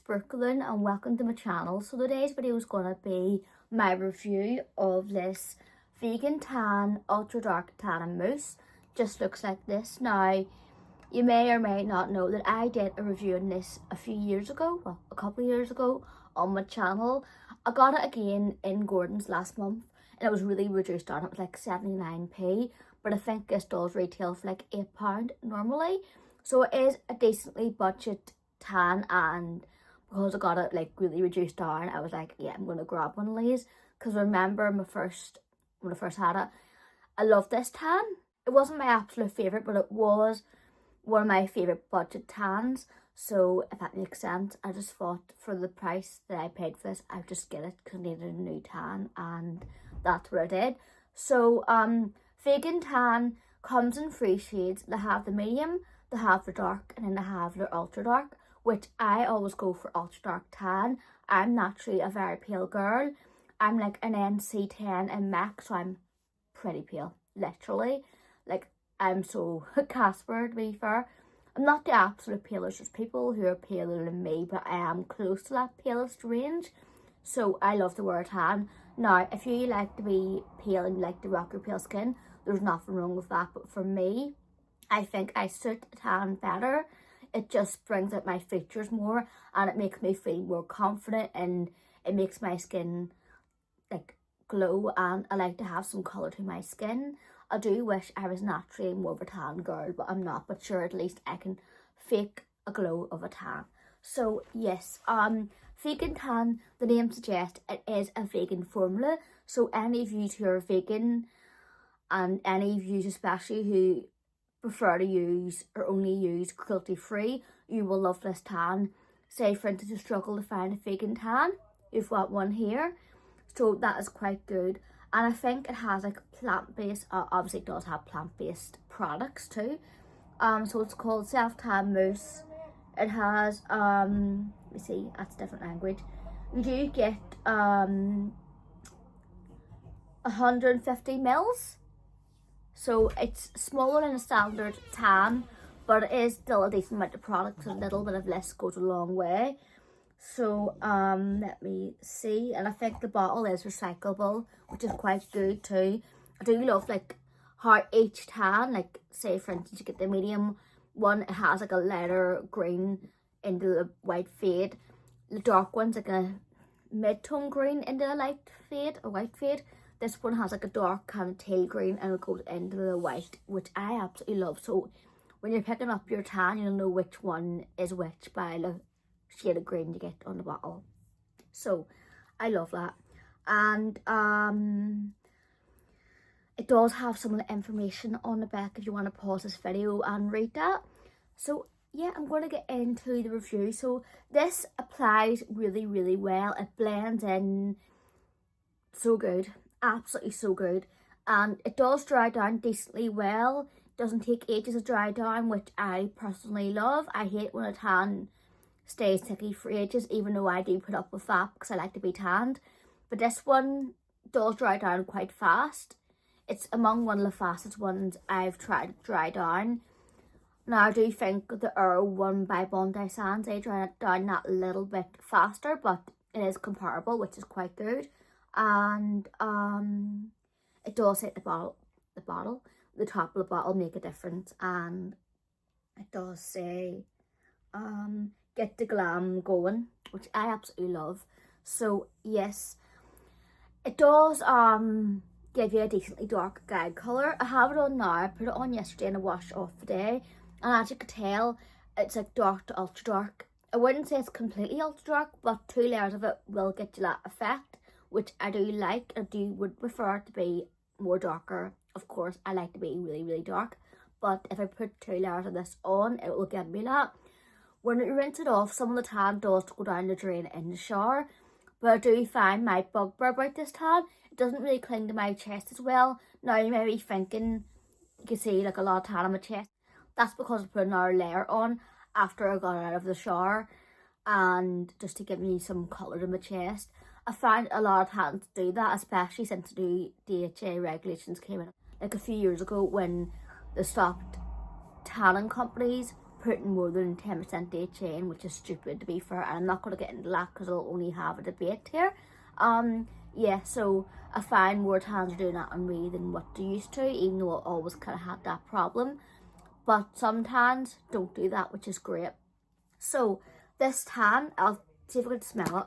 Brookelynne and welcome to my channel. So today's video is going to be my review of this vegan tan ultra dark tan and mousse. Just looks like this. Now you may or may not know that I did a review on this a few years ago, well a couple of years ago on my channel. I got it again in Gordon's last month and it was really reduced down. It was like 79p, but I think this does retail for like £8 normally. So it is a decently budget tan, and because I got it like really reduced down, I was like, yeah, I'm gonna grab one of these. Because remember when I first had it, I loved this tan. It wasn't my absolute favourite, but it was one of my favourite budget tans. So if that makes sense, I just thought for the price that I paid for this, I'd just get it because I needed a new tan, and that's what I did. So vegan tan comes in 3 shades. They have the medium, they have the dark, and then they have the ultra dark, which I always go for ultra dark tan. I'm naturally a very pale girl. I'm like an NC10 in MAC, so I'm pretty pale, literally. Like, I'm so Casper, to be fair. I'm not the absolute palest. There's people who are paler than me, but I am close to that palest range. So I love to wear a tan. Now, if you like to be pale and you like to rock your pale skin, there's nothing wrong with that. But for me, I think I suit a tan better. It just brings out my features more and it makes me feel more confident, and it makes my skin like glow, and I like to have some colour to my skin. I do wish I was naturally more of a tan girl, but I'm not. But sure, at least I can fake a glow of a tan. So yes, vegan tan, the name suggests it is a vegan formula. So any of you who are vegan, and any of you especially who prefer to use or only use cruelty free, you will love this tan. Say for instance you struggle to find a vegan tan, you've got one here, so that is quite good. And I think it has like plant-based, obviously it does have plant-based products too. So it's called Self Tan Mousse. It has let me see, that's a different language. You do get 150 mils. So it's smaller than a standard tan, but it is still a decent amount of product. So a little bit of less goes a long way. So let me see, and I think the bottle is recyclable, which is quite good too. I do love like how each tan, like say for instance you get the medium one, it has like a lighter green into the white fade. The dark one's like a mid-tone green into a light fade, a white fade. This one has like a dark kind of teal green and it goes into the white, which I absolutely love. So when you're picking up your tan, you'll know which one is which by the shade of green you get on the bottle. So I love that. And it does have some of the information on the back if you want to pause this video and read that. So yeah, I'm going to get into the review. So this applies really, really well. It blends in so good. Absolutely so good, and it does dry down decently well. It doesn't take ages to dry down, which I personally love. I hate when a tan stays sticky for ages, even though I do put up with that because I like to be tanned. But this one does dry down quite fast. It's among one of the fastest ones I've tried to dry down. Now I do think the one by Bondi Sands, they dry it down that little bit faster, but it is comparable, which is quite good. And it does say the top of the bottle make a difference, and it does say get the glam going, which I absolutely love. So yes, it does give you a decently dark guide colour. I have it on now. I put it on yesterday and I washed off today, and as you can tell, it's like dark to ultra dark. I wouldn't say it's completely ultra dark, but 2 layers of it will get you that effect, which I do like. I would prefer it to be more darker. Of course, I like to be really, really dark, but if I put 2 layers of this on, it will give me that. When you rinse it off, some of the tan does go down the drain in the shower, but I do find my bugbear about this tan, it doesn't really cling to my chest as well. Now you may be thinking, you can see like a lot of tan on my chest. That's because I put another layer on after I got out of the shower, and just to give me some colour to my chest. I find a lot of tans do that, especially since the new DHA regulations came in like a few years ago when they stopped tanning companies putting more than 10% DHA in, which is stupid to be fair, and I'm not going to get into that because I'll only have a debate here. Yeah, so I find more tans are doing that on me than what they used to, even though I always kind of had that problem. But some tans don't do that, which is great. So this tan, I'll see if I can smell it.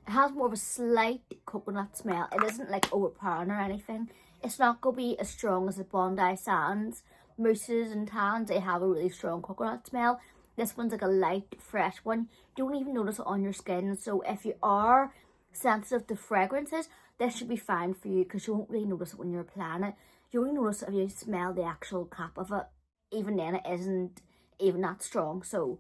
It has more of a slight coconut smell. It isn't like overpowering or anything. It's not going to be as strong as the Bondi Sands. Mousses and tans, they have a really strong coconut smell. This one's like a light, fresh one. You don't even notice it on your skin. So if you are sensitive to fragrances, this should be fine for you because you won't really notice it when you're applying it. You only notice it if you smell the actual cap of it. Even then, it isn't even that strong. So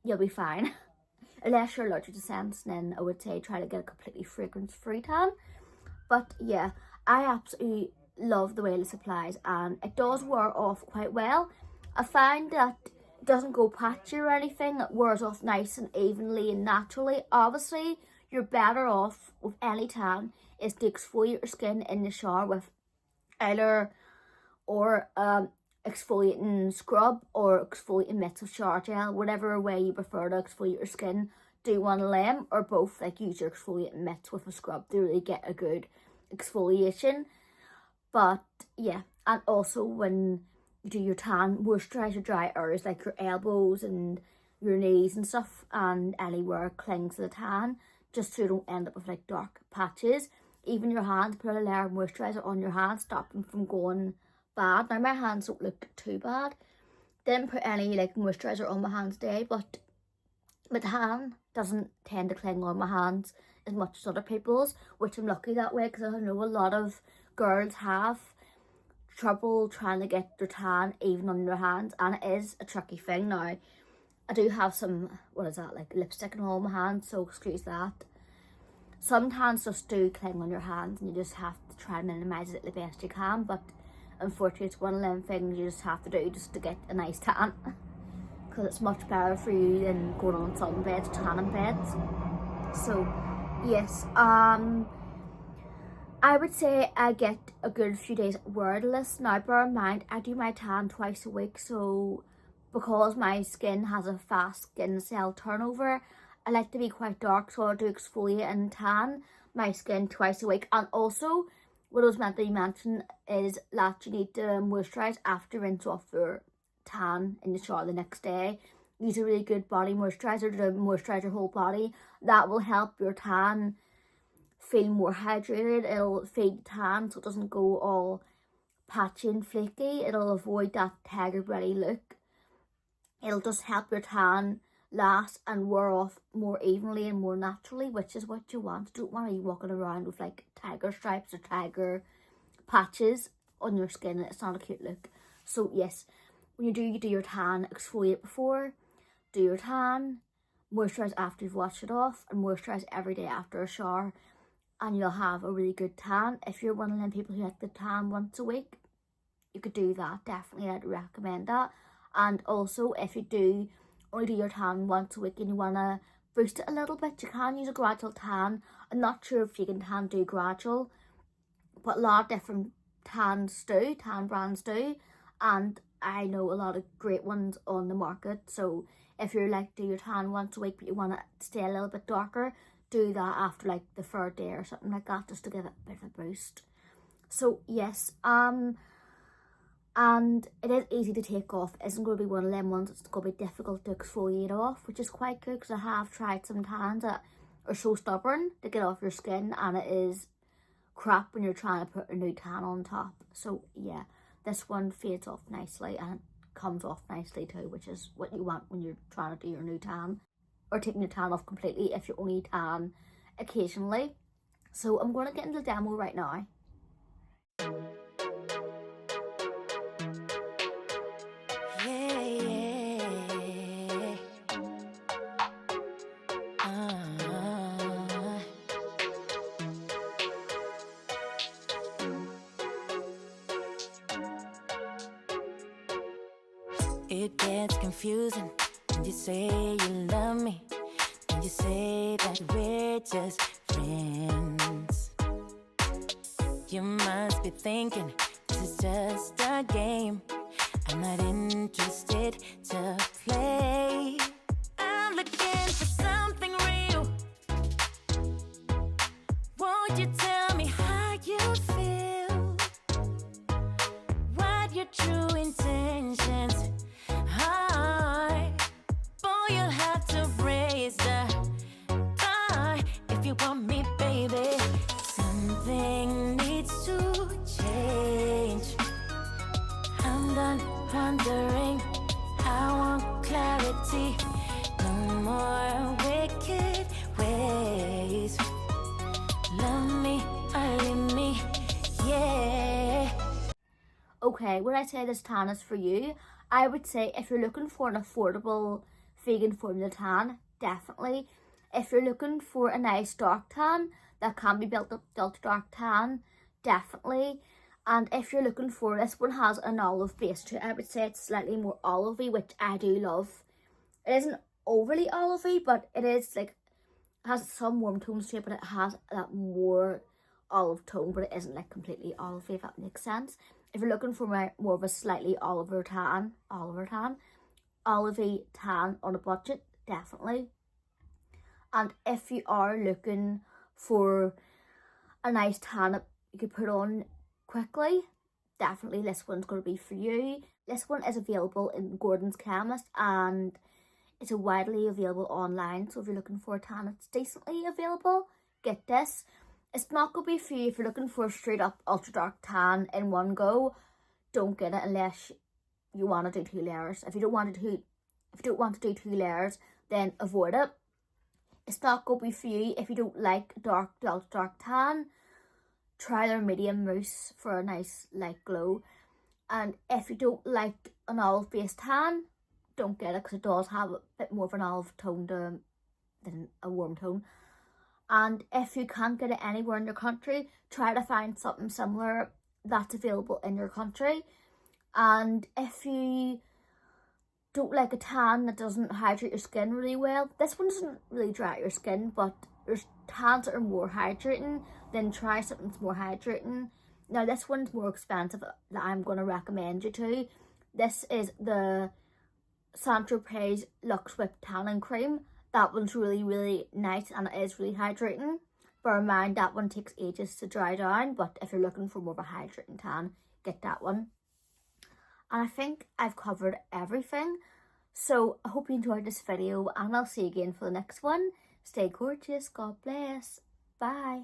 you'll be fine. Unless you're allergic to scents, then I would say try to get a completely fragrance-free tan. But yeah, I absolutely love the way this applies, and it does wear off quite well. I find that it doesn't go patchy or anything. It wears off nice and evenly and naturally. Obviously, you're better off with any tan is to exfoliate your skin in the shower with either or exfoliating scrub or exfoliating mitts of shower gel, whatever way you prefer to exfoliate your skin. Do one of them or both, like use your exfoliating mitts with a scrub to really get a good exfoliation. But yeah, and also when you do your tan, moisturize your dry areas like your elbows and your knees and stuff, and anywhere clings to the tan, just so you don't end up with like dark patches. Even your hands, put a layer of moisturizer on your hands, stop them from going bad. Now my hands don't look too bad. Didn't put any like moisturizer on my hands today, but my tan doesn't tend to cling on my hands as much as other people's, which I'm lucky that way because I know a lot of girls have trouble trying to get their tan even on their hands, and it is a tricky thing. Now I do have some, what is that, like lipstick and all on my hands, so excuse that. Some tans just do cling on your hands and you just have to try and minimise it the best you can, but unfortunately it's one of them things you just have to do just to get a nice tan, because it's much better for you than going on sunbeds, tanning beds. So yes, I would say I get a good few days wordless. Now bear in mind, I do my tan twice a week, so because my skin has a fast skin cell turnover, I like to be quite dark, so I do exfoliate and tan my skin twice a week. And also, what I was meant to mention is that you need to moisturise after rinse off your tan in the shower the next day. Use a really good body moisturiser to moisturise your whole body. That will help your tan feel more hydrated. It'll feed tan so it doesn't go all patchy and flaky. It'll avoid that tiger ready look. It'll just help your tan last and wear off more evenly and more naturally, which is what you want. You don't want to be walking around with like tiger stripes or tiger patches on your skin. It's not a cute look. So yes, when you do your tan, exfoliate before, do your tan, moisturise after you've washed it off, and moisturise every day after a shower, and you'll have a really good tan. If you're one of them people who like to tan once a week, you could do that. Definitely, I'd recommend that. And also, if you do only do your tan once a week and you want to boost it a little bit, you can use a gradual tan. I'm not sure if Vegan Tan do gradual, but a lot of different tan brands do, and I know a lot of great ones on the market. So if you're like do your tan once a week but you want to stay a little bit darker, do that after like the third day or something like that, just to give it a bit of a boost. So yes, and it is easy to take off. It isn't going to be one of them ones that's going to be difficult to exfoliate off, which is quite good because I have tried some tans that are so stubborn to get off your skin, and it is crap when you're trying to put a new tan on top. So yeah, this one fades off nicely and comes off nicely too, which is what you want when you're trying to do your new tan, or taking your tan off completely if you only tan occasionally. So I'm going to get into the demo right now. It gets confusing when you say you love me, when you say that we're just friends. You must be thinking this is just a game. I'm not interested to play. I'm looking for something real. Won't you tell me how you feel? What your true intentions are? Boy, you'll have to raise the bar if you want me, baby. Something needs to change. I'm done wondering. I want clarity. No more wicked ways. Love me or leave me, yeah. Okay, would I say this tan is for you? I would say if you're looking for an affordable vegan formula tan, definitely. If you're looking for a nice dark tan that can be built up to dark tan, definitely. And if you're looking for, this one has an olive base to it. I would say it's slightly more olivey, which I do love. It isn't overly olivey, but it is like, it has some warm tones to it, but it has that more olive tone, but it isn't like completely olivey, if that makes sense. If you're looking for more of a slightly olivey tan on a budget, definitely. And if you are looking for a nice tan that you could put on quickly, definitely this one's going to be for you. This one is available in Gordon's Chemist and it's widely available online. So if you're looking for a tan that's decently available, get this. It's not going to be for you if you're looking for a straight up ultra dark tan in one go. Don't get it unless you want to do 2 layers. If you don't want to do 2 layers, then avoid it. It's not going to be for you if you don't like dark tan. Try their medium mousse for a nice light glow. And if you don't like an olive based tan, don't get it because it does have a bit more of an olive tone than a warm tone. And if you can't get it anywhere in your country, try to find something similar that's available in your country. And if you don't like a tan that doesn't hydrate your skin really well, this one doesn't really dry out your skin, but there's tans that are more hydrating, then try something that's more hydrating. Now this one's more expensive that I'm going to recommend you to. This is the Saint-Tropez Luxe Whip Tanning Cream. That one's really nice and it is really hydrating. Bear in mind that one takes ages to dry down, but if you're looking for more of a hydrating tan, get that one. And I think I've covered everything. So I hope you enjoyed this video and I'll see you again for the next one. Stay gorgeous. God bless. Bye.